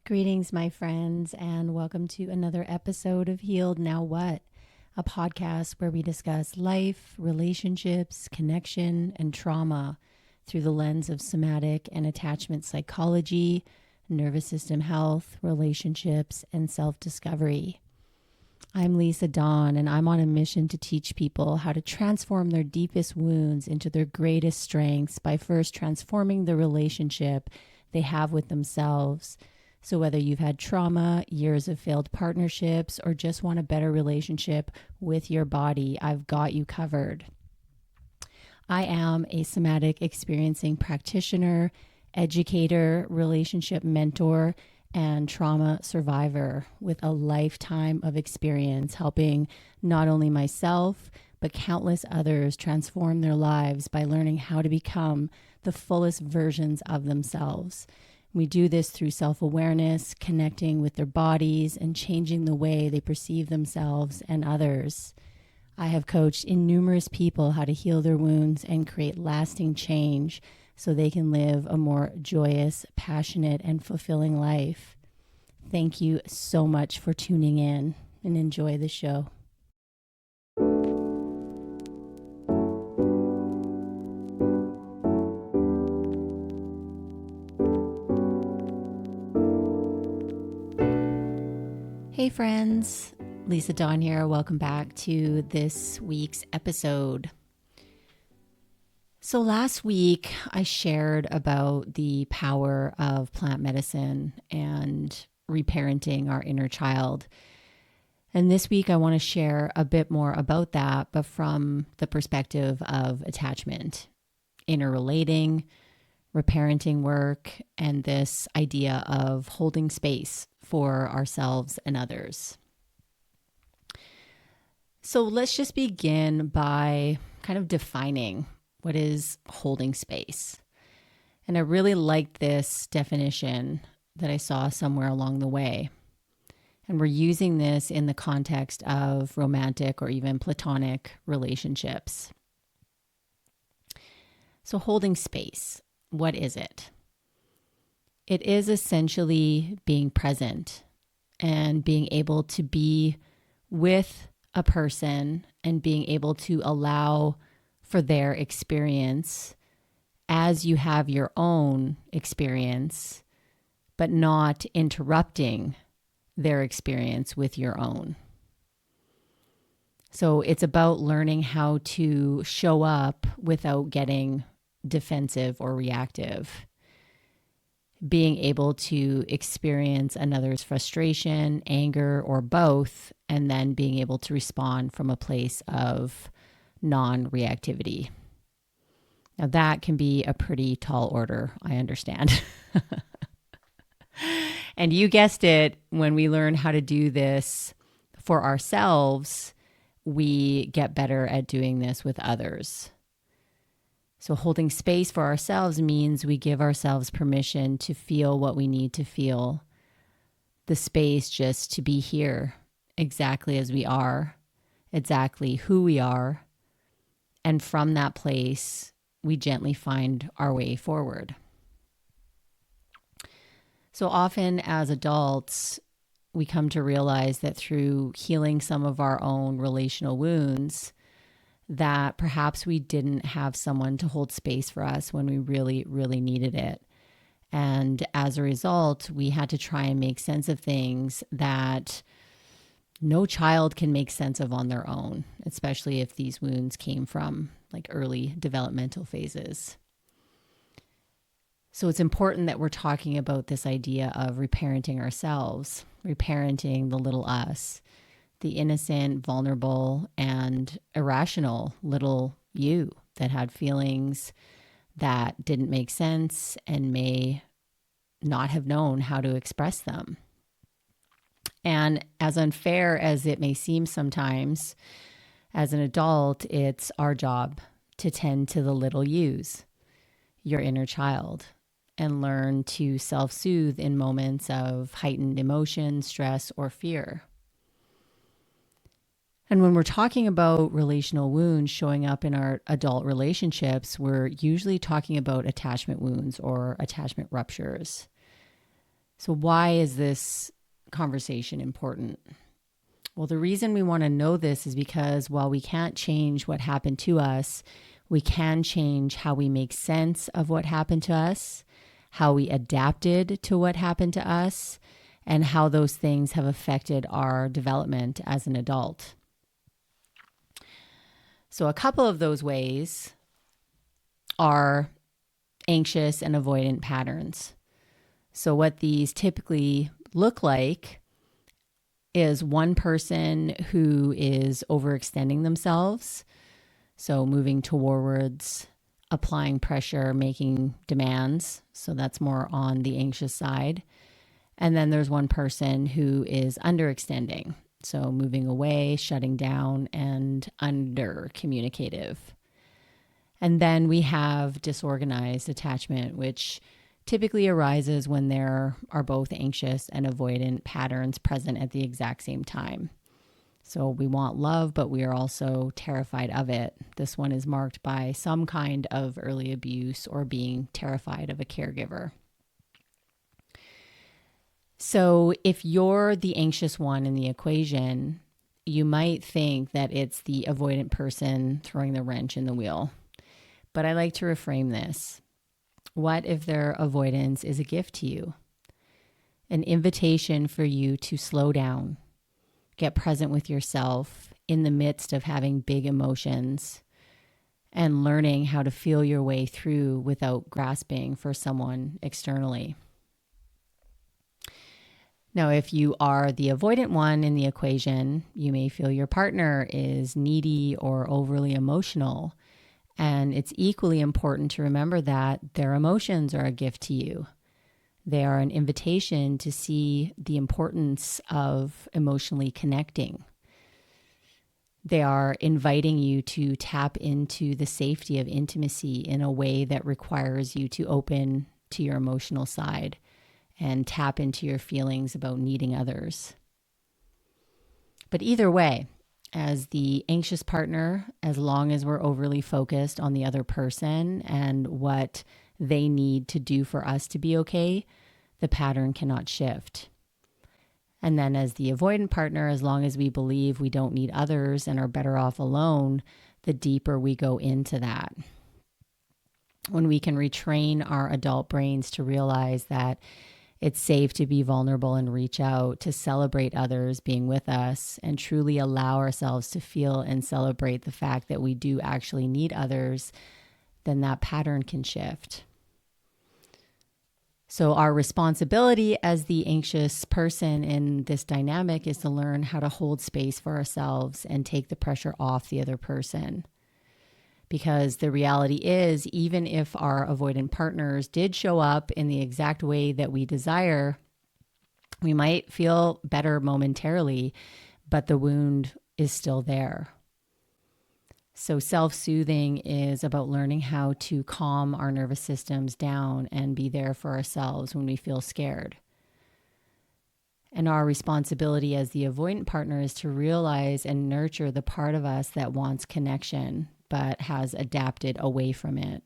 Greetings, my friends, and welcome to another episode of Healed Now What, a podcast where we discuss life, relationships, connection, and trauma through the lens of somatic and attachment psychology, nervous system health, relationships, and self-discovery. I'm Lisa Dawn, and I'm on a mission to teach people how to transform their deepest wounds into their greatest strengths by first transforming the relationship they have with themselves. So whether you've had trauma, years of failed partnerships, or just want a better relationship with your body, I've got you covered. I am a somatic experiencing practitioner, educator, relationship mentor, and trauma survivor with a lifetime of experience helping not only myself, but countless others transform their lives by learning how to become the fullest versions of themselves. We do this through self-awareness, connecting with their bodies, and changing the way they perceive themselves and others. I have coached numerous people how to heal their wounds and create lasting change so they can live a more joyous, passionate, and fulfilling life. Thank you so much for tuning in and enjoy the show. Hey friends, Lisa Dawn here. Welcome back to this week's episode. So last week I shared about the power of plant medicine and reparenting our inner child. And this week I want to share a bit more about that, but from the perspective of attachment, interrelating, reparenting work, and this idea of holding space for ourselves and others. So let's just begin by kind of defining what is holding space. And I really liked this definition that I saw somewhere along the way. And we're using this in the context of romantic or even platonic relationships. So holding space, what is it? It is essentially being present and being able to be with a person and being able to allow for their experience as you have your own experience, but not interrupting their experience with your own. So it's about learning how to show up without getting defensive or reactive. Being able to experience another's frustration, anger, or both, and then being able to respond from a place of non-reactivity. Now that can be a pretty tall order, I understand. And you guessed it, when we learn how to do this for ourselves, we get better at doing this with others. So holding space for ourselves means we give ourselves permission to feel what we need to feel, the space just to be here exactly as we are, exactly who we are. And from that place, we gently find our way forward. So often as adults, we come to realize that through healing some of our own relational wounds, that perhaps we didn't have someone to hold space for us when we really, really needed it. And as a result, we had to try and make sense of things that no child can make sense of on their own, especially if these wounds came from like early developmental phases. So it's important that we're talking about this idea of reparenting ourselves, reparenting the little us, the innocent, vulnerable, and irrational little you that had feelings that didn't make sense and may not have known how to express them. And as unfair as it may seem sometimes, as an adult, it's our job to tend to the little yous, your inner child, and learn to self-soothe in moments of heightened emotion, stress, or fear. And when we're talking about relational wounds showing up in our adult relationships, we're usually talking about attachment wounds or attachment ruptures. So why is this conversation important? Well, the reason we want to know this is because while we can't change what happened to us, we can change how we make sense of what happened to us, how we adapted to what happened to us, and how those things have affected our development as an adult. So a couple of those ways are anxious and avoidant patterns. So what these typically look like is one person who is overextending themselves. So moving towards applying pressure, making demands. So that's more on the anxious side. And then there's one person who is underextending. So moving away, shutting down, and under communicative. And then we have disorganized attachment, which typically arises when there are both anxious and avoidant patterns present at the exact same time. So we want love, but we are also terrified of it. This one is marked by some kind of early abuse or being terrified of a caregiver. So if you're the anxious one in the equation, you might think that it's the avoidant person throwing the wrench in the wheel. But I like to reframe this. What if their avoidance is a gift to you? An invitation for you to slow down, get present with yourself in the midst of having big emotions and learning how to feel your way through without grasping for someone externally. Now, if you are the avoidant one in the equation, you may feel your partner is needy or overly emotional. And it's equally important to remember that their emotions are a gift to you. They are an invitation to see the importance of emotionally connecting. They are inviting you to tap into the safety of intimacy in a way that requires you to open to your emotional side and tap into your feelings about needing others. But either way, as the anxious partner, as long as we're overly focused on the other person and what they need to do for us to be okay, the pattern cannot shift. And then as the avoidant partner, as long as we believe we don't need others and are better off alone, the deeper we go into that. When we can retrain our adult brains to realize that it's safe to be vulnerable and reach out, to celebrate others being with us, and truly allow ourselves to feel and celebrate the fact that we do actually need others, then that pattern can shift. So our responsibility as the anxious person in this dynamic is to learn how to hold space for ourselves and take the pressure off the other person. Because the reality is, even if our avoidant partners did show up in the exact way that we desire, we might feel better momentarily, but the wound is still there. So self-soothing is about learning how to calm our nervous systems down and be there for ourselves when we feel scared. And our responsibility as the avoidant partner is to realize and nurture the part of us that wants connection, but has adapted away from it.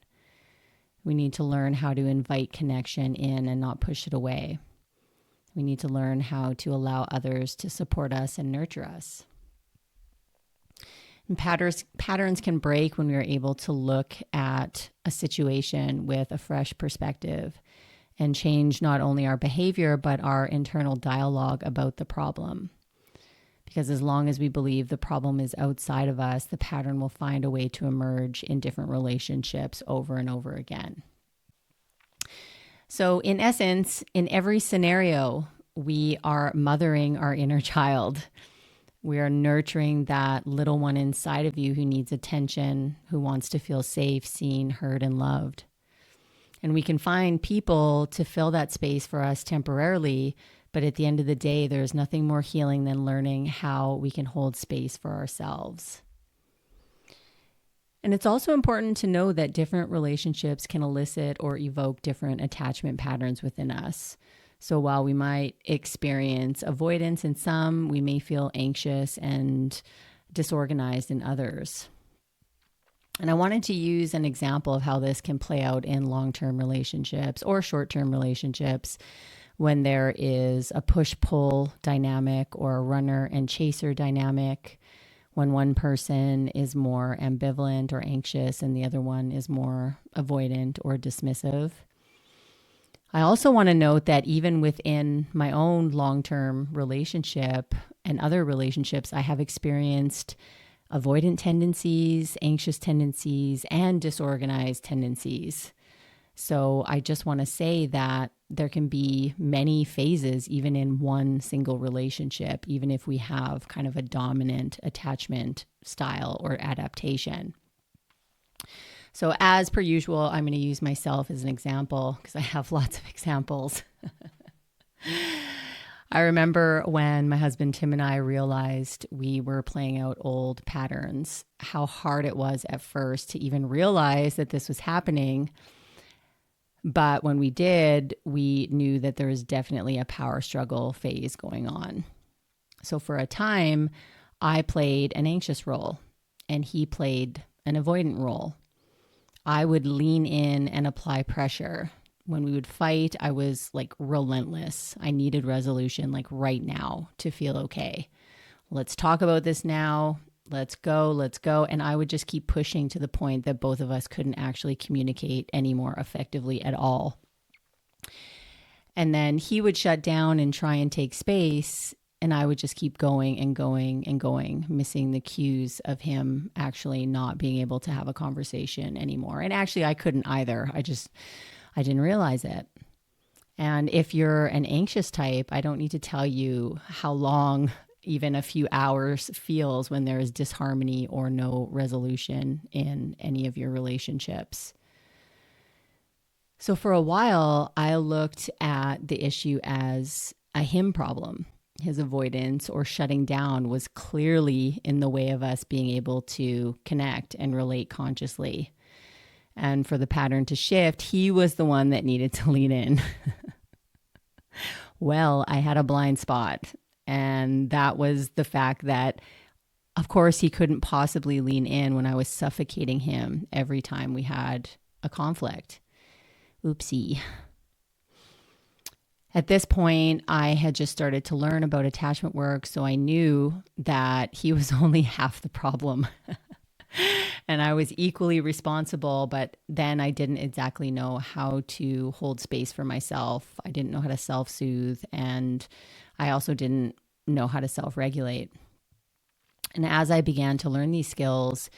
We need to learn how to invite connection in and not push it away. We need to learn how to allow others to support us and nurture us. And patterns can break when we are able to look at a situation with a fresh perspective and change not only our behavior, but our internal dialogue about the problem. Because as long as we believe the problem is outside of us, the pattern will find a way to emerge in different relationships over and over again. So in essence, in every scenario, we are mothering our inner child. We are nurturing that little one inside of you who needs attention, who wants to feel safe, seen, heard, and loved. And we can find people to fill that space for us temporarily, but at the end of the day, there's nothing more healing than learning how we can hold space for ourselves. And it's also important to know that different relationships can elicit or evoke different attachment patterns within us. So while we might experience avoidance in some, we may feel anxious and disorganized in others. And I wanted to use an example of how this can play out in long-term relationships or short-term relationships, when there is a push-pull dynamic or a runner and chaser dynamic, when one person is more ambivalent or anxious and the other one is more avoidant or dismissive. I also want to note that even within my own long-term relationship and other relationships, I have experienced avoidant tendencies, anxious tendencies, and disorganized tendencies. So I just want to say that there can be many phases even in one single relationship, even if we have kind of a dominant attachment style or adaptation. So as per usual, I'm going to use myself as an example because I have lots of examples. I remember when my husband Tim and I realized we were playing out old patterns, how hard it was at first to even realize that this was happening. But when we did, we knew that there was definitely a power struggle phase going on. So for a time, I played an anxious role and he played an avoidant role. I would lean in and apply pressure. When we would fight, I was like relentless. I needed resolution like right now to feel okay. Let's talk about this now. Let's go. And I would just keep pushing to the point that both of us couldn't actually communicate any more effectively at all. And then he would shut down and try and take space. And I would just keep going and going, missing the cues of him actually not being able to have a conversation anymore. And actually, I couldn't either. I didn't realize it. And if you're an anxious type, I don't need to tell you how long even a few hours feels when there is disharmony or no resolution in any of your relationships. So for a while, I looked at the issue as a him problem. His avoidance or shutting down was clearly in the way of us being able to connect and relate consciously. And for the pattern to shift, he was the one that needed to lean in. Well, I had a blind spot. And that was the fact that, of course, he couldn't possibly lean in when I was suffocating him every time we had a conflict. Oopsie. At this point, I had just started to learn about attachment work, so I knew that he was only half the problem. And I was equally responsible, but then I didn't exactly know how to hold space for myself. I didn't know how to self-soothe, and I also didn't know how to self-regulate. And as I began to learn these skills,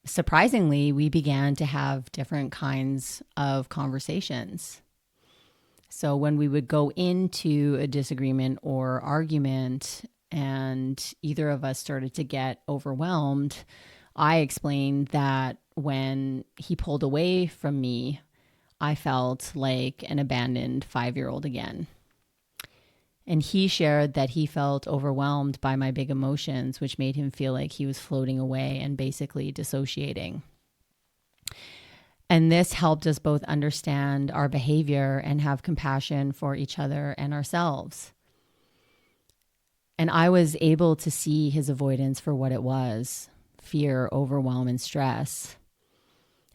surprisingly, we began to have different kinds of conversations. So when we would go into a disagreement or argument and either of us started to get overwhelmed, I explained that when he pulled away from me, I felt like an abandoned 5-year-old again. And he shared that he felt overwhelmed by my big emotions, which made him feel like he was floating away and basically dissociating. And this helped us both understand our behavior and have compassion for each other and ourselves. And I was able to see his avoidance for what it was: fear, overwhelm, and stress.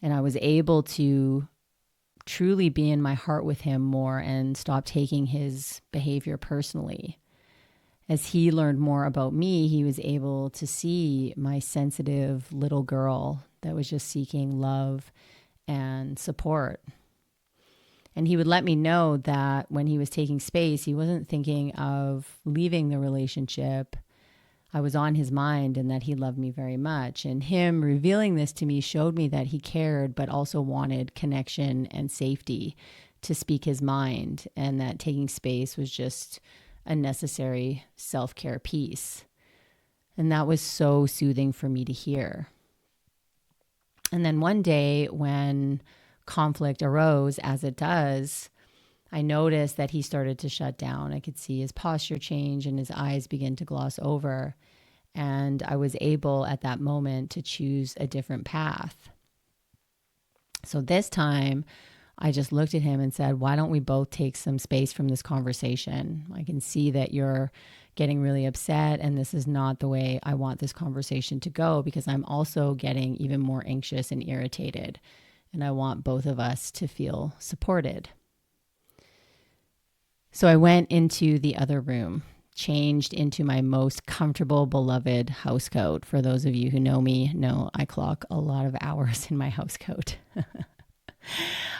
And I was able to truly be in my heart with him more and stop taking his behavior personally. As he learned more about me, he was able to see my sensitive little girl that was just seeking love and support. And he would let me know that when he was taking space, he wasn't thinking of leaving the relationship. I was on his mind and that he loved me very much. And him revealing this to me showed me that he cared, but also wanted connection and safety to speak his mind, and that taking space was just a necessary self-care piece. And that was so soothing for me to hear. And then one day when conflict arose, as it does, I noticed that he started to shut down. I could see his posture change and his eyes begin to gloss over. And I was able at that moment to choose a different path. So this time I just looked at him and said, why don't we both take some space from this conversation? I can see that you're getting really upset and this is not the way I want this conversation to go, because I'm also getting even more anxious and irritated. And I want both of us to feel supported. So I went into the other room, changed into my most comfortable, beloved house coat. For those of you who know me, know I clock a lot of hours in my house coat.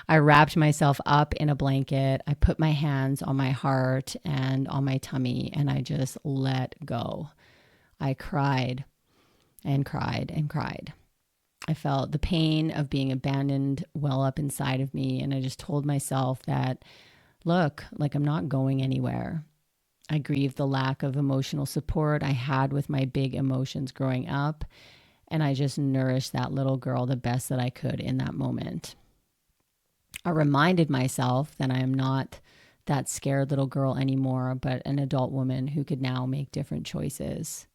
I wrapped myself up in a blanket. I put my hands on my heart and on my tummy, and I just let go. I cried and cried and cried. I felt the pain of being abandoned well up inside of me, and I just told myself that, look, like I'm not going anywhere. I grieved the lack of emotional support I had with my big emotions growing up, and I just nourished that little girl the best that I could in that moment. I reminded myself that I am not that scared little girl anymore, but an adult woman who could now make different choices.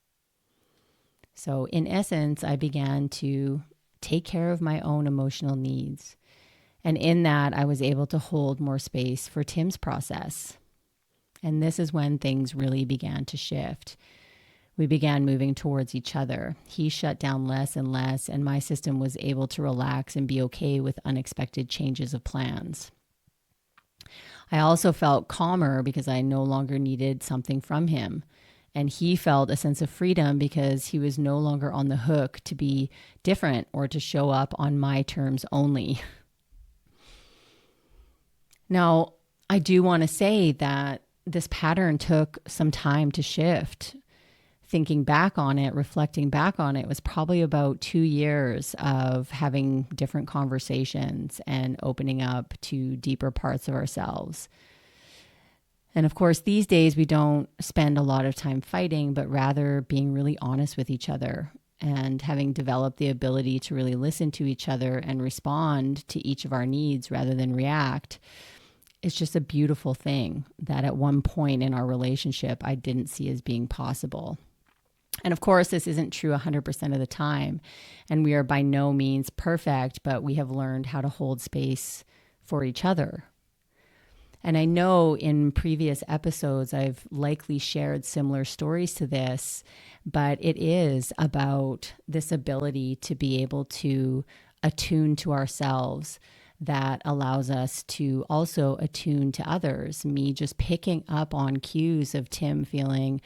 So in essence, I began to take care of my own emotional needs. And in that, I was able to hold more space for Tim's process. And this is when things really began to shift. We began moving towards each other. He shut down less and less, and my system was able to relax and be okay with unexpected changes of plans. I also felt calmer because I no longer needed something from him. And he felt a sense of freedom because he was no longer on the hook to be different or to show up on my terms only. Now, I do want to say that this pattern took some time to shift. Thinking back on it, reflecting back on it, was probably about 2 years of having different conversations and opening up to deeper parts of ourselves. And of course, these days we don't spend a lot of time fighting, but rather being really honest with each other and having developed the ability to really listen to each other and respond to each of our needs rather than react. It's just a beautiful thing that at one point in our relationship, I didn't see as being possible. And of course, this isn't true 100% of the time. And we are by no means perfect, but we have learned how to hold space for each other. And I know in previous episodes, I've likely shared similar stories to this, but it is about this ability to be able to attune to ourselves that allows us to also attune to others. Me just picking up on cues of Tim feeling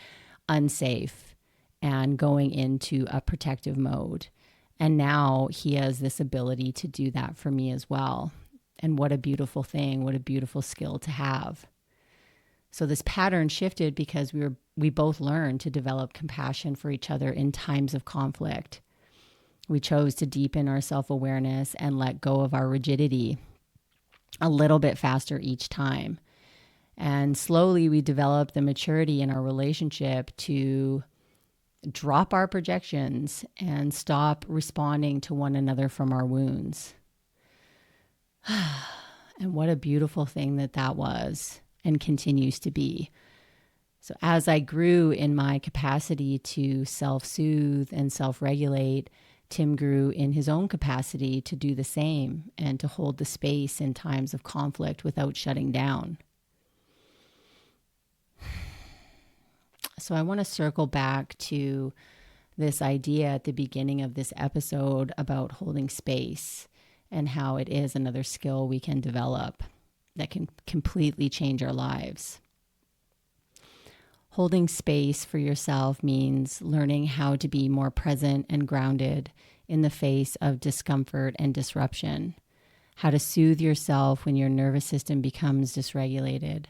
unsafe and going into a protective mode. And now he has this ability to do that for me as well. And what a beautiful thing, what a beautiful skill to have. So this pattern shifted because we both learned to develop compassion for each other in times of conflict. We chose to deepen our self-awareness and let go of our rigidity a little bit faster each time. And slowly we developed the maturity in our relationship to drop our projections and stop responding to one another from our wounds. And what a beautiful thing that was and continues to be. So as I grew in my capacity to self-soothe and self-regulate, Tim grew in his own capacity to do the same and to hold the space in times of conflict without shutting down. So I want to circle back to this idea at the beginning of this episode about holding space and how it is another skill we can develop that can completely change our lives. Holding space for yourself means learning how to be more present and grounded in the face of discomfort and disruption, how to soothe yourself when your nervous system becomes dysregulated,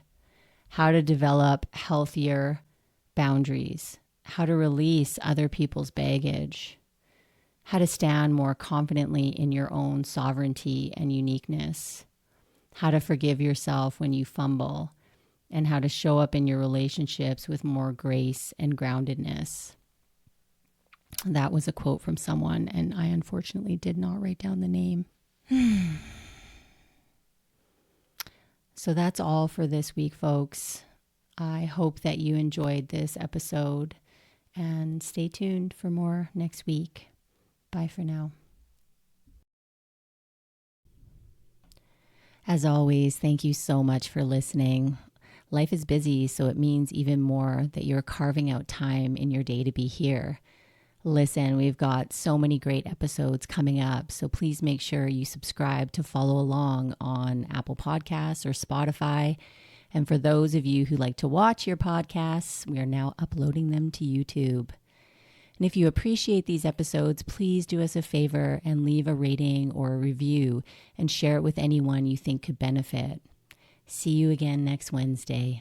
how to develop healthier boundaries, how to release other people's baggage, how to stand more confidently in your own sovereignty and uniqueness, how to forgive yourself when you fumble, and how to show up in your relationships with more grace and groundedness. That was a quote from someone, and I unfortunately did not write down the name. So that's all for this week, folks. I hope that you enjoyed this episode, and stay tuned for more next week. Bye for now. As always, thank you so much for listening. Life is busy, so it means even more that you're carving out time in your day to be here. Listen, we've got so many great episodes coming up, so please make sure you subscribe to follow along on Apple Podcasts or Spotify. And for those of you who like to watch your podcasts, we are now uploading them to YouTube. And if you appreciate these episodes, please do us a favor and leave a rating or a review and share it with anyone you think could benefit. See you again next Wednesday.